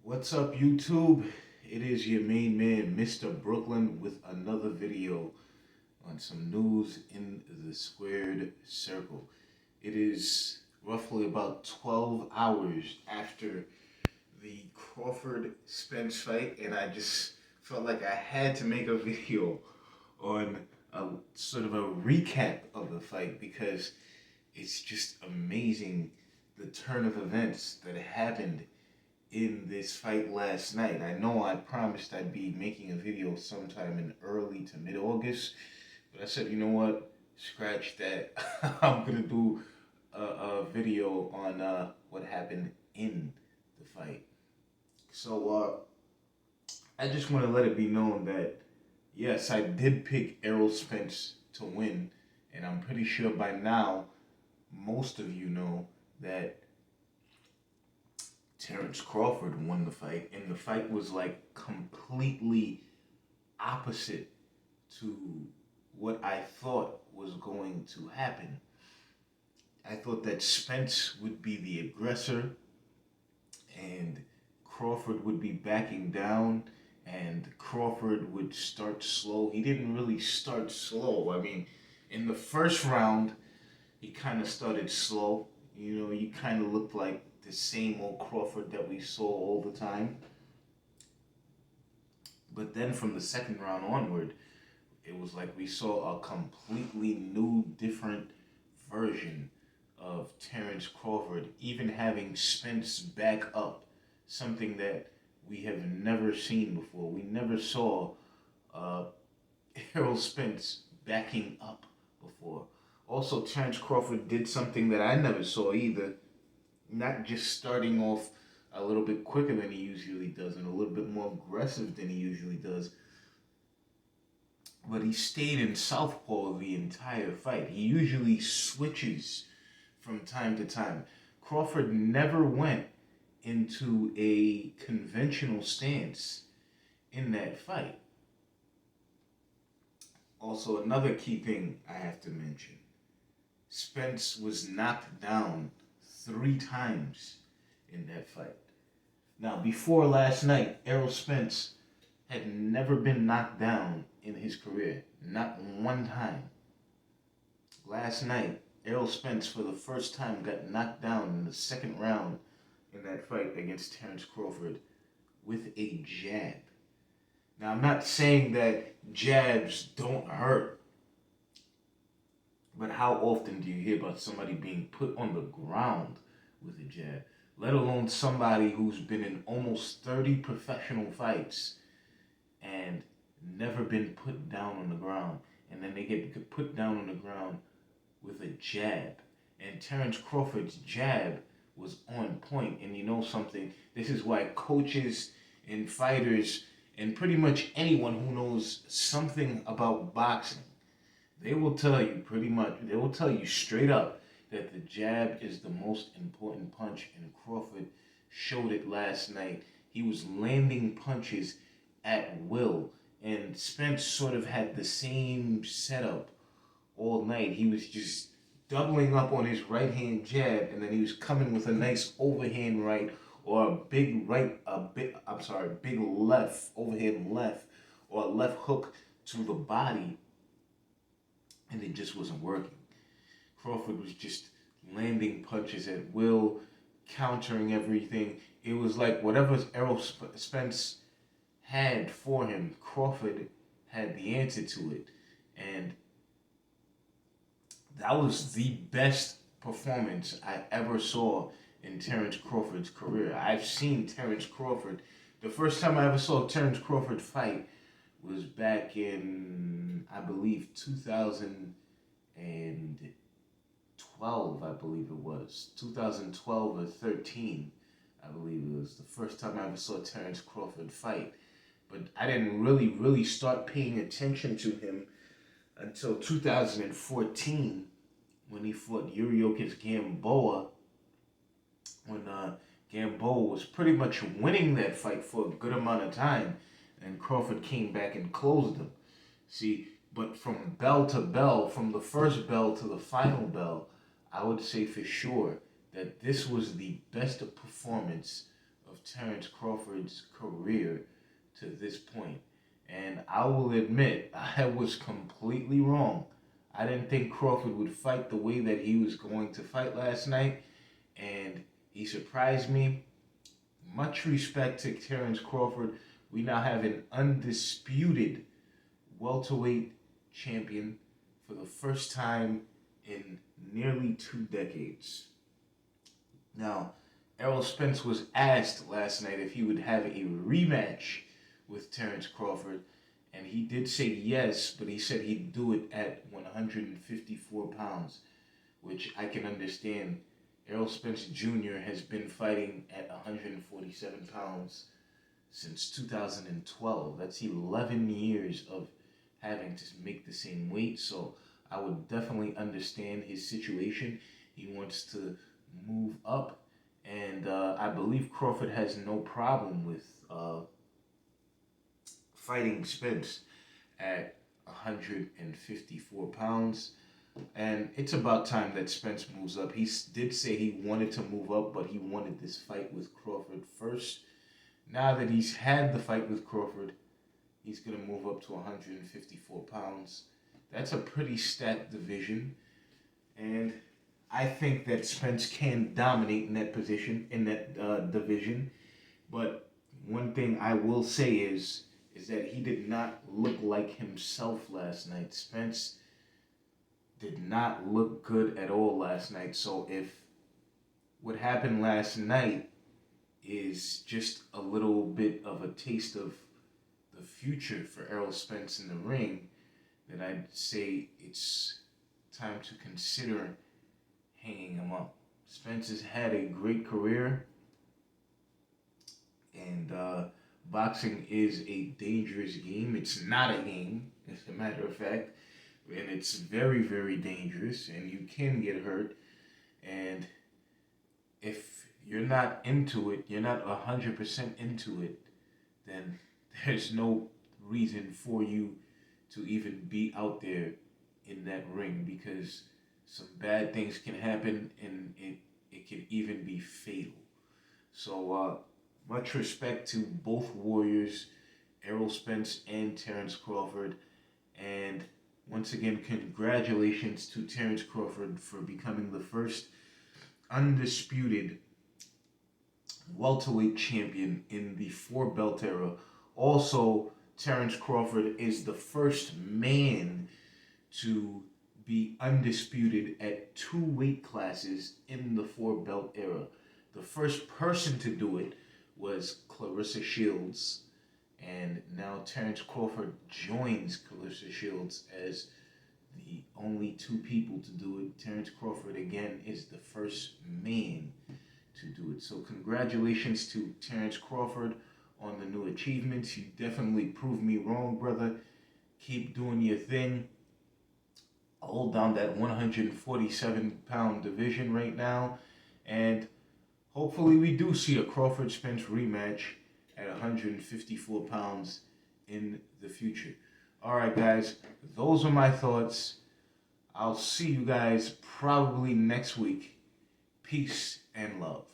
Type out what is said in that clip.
What's up, YouTube? It is your main man, Mr. Brooklyn, with another video on some news in the squared circle. It is roughly about 12 hours after the Crawford Spence fight, and I just felt like I had to make a video on a sort of a recap of the fight because it's just amazing the turn of events that happened in this fight last night. I know I promised I'd be making a video sometime in early to mid-August, but I said, you know what? Scratch that. I'm gonna do a video on what happened in the fight. So I just want to let it be known that yes, I did pick Errol Spence to win, and I'm pretty sure by now most of you know that Terrence Crawford won the fight, and the fight was like completely opposite to what I thought was going to happen. I thought that Spence would be the aggressor and Crawford would be backing down and Crawford would start slow. He didn't really start slow. I mean, in the first round, he kind of started slow. You know, he kind of looked like the same old Crawford that we saw all the time. But then from the second round onward, it was like we saw a completely new, different version of Terrence Crawford, even having Spence back up, something that we have never seen before. We never saw uh, Errol Spence backing up before. Also, Terrence Crawford did something that I never saw either. Not just starting off a little bit quicker than he usually does and a little bit more aggressive than he usually does, but he stayed in southpaw the entire fight. He usually switches from time to time. Crawford never went into a conventional stance in that fight. Also, another key thing I have to mention, Spence was knocked down 3 times in that fight. Now, before last night, Errol Spence had never been knocked down in his career. Not one time. Last night, Errol Spence, for the first time, got knocked down in the second round in that fight against Terrence Crawford with a jab. Now, I'm not saying that jabs don't hurt, but how often do you hear about somebody being put on the ground with a jab? Let alone somebody who's been in almost 30 professional fights and never been put down on the ground. And then they get put down on the ground with a jab. And Terrence Crawford's jab was on point. And you know something? This is why coaches and fighters and pretty much anyone who knows something about boxing, they will tell you they will tell you straight up that the jab is the most important punch, and Crawford showed it last night. He was landing punches at will, and Spence sort of had the same setup all night. He was just doubling up on his right hand jab, and then he was coming with a nice overhand right or a big right, big left, overhand left, or a left hook to the body, and it just wasn't working. Crawford was just landing punches at will, countering everything. It was like whatever Errol Spence had for him, Crawford had the answer to it. And that was the best performance I ever saw in Terrence Crawford's career. I've seen Terrence Crawford. The first time I ever saw Terrence Crawford fight was back in, I believe, 2012, I believe it was. 2012 or 13, I believe it was the first time I ever saw Terrence Crawford fight. But I didn't really start paying attention to him until 2014 when he fought Yuriorkis Gamboa, when Gamboa was pretty much winning that fight for a good amount of time, and Crawford came back and closed him. See, but from bell to bell, from the first bell to the final bell, I would say for sure that this was the best performance of of Terrence Crawford's career to this point. And I will admit, I was completely wrong. I didn't think Crawford would fight the way that he was going to fight last night, and he surprised me. Much respect to Terrence Crawford. We now have an undisputed welterweight champion for the first time in nearly 2 decades. Now, Errol Spence was asked last night if he would have a rematch with Terrence Crawford, and he did say yes, but he said he'd do it at 154 pounds, which I can understand. Errol Spence Jr. has been fighting at 147 pounds since 2012. That's 11 years of having to make the same weight, so I would definitely understand his situation. He wants to move up, and I believe Crawford has no problem with fighting Spence at 154 pounds. And it's about time that Spence moves up. He did say he wanted to move up, but he wanted this fight with Crawford first. Now that he's had the fight with Crawford, he's going to move up to 154 pounds. That's a pretty stacked division. And I think that Spence can dominate in that position, in that division. But one thing I will say is that he did not look like himself last night. Spence did not look good at all last night. So if what happened last night is just a little bit of a taste of the future for Errol Spence in the ring, then I'd say it's time to consider hanging him up. Spence has had a great career, and boxing is a dangerous game. It's not a game, as a matter of fact, and it's very, very dangerous, and you can get hurt. And if you're not into it, you're not 100% into it, then there's no reason for you to even be out there in that ring, because some bad things can happen, and it can even be fatal. So much respect to both warriors, Errol Spence and Terrence Crawford. And once again, congratulations to Terrence Crawford for becoming the first undisputed welterweight champion in the four-belt era. Also, Terrence Crawford is the first man to be undisputed at 2 weight classes in the four-belt era. The first person to do it was Clarissa Shields, and now Terrence Crawford joins Clarissa Shields as the only 2 people to do it. Terrence Crawford, again, is the first man to do it. So congratulations to Terrence Crawford on the new achievements. You definitely proved me wrong, brother. Keep doing your thing. Hold down that 147-pound division right now, and hopefully we do see a Crawford-Spence rematch at 154 pounds in the future. All right, guys, those are my thoughts. I'll see you guys probably next week. Peace and love.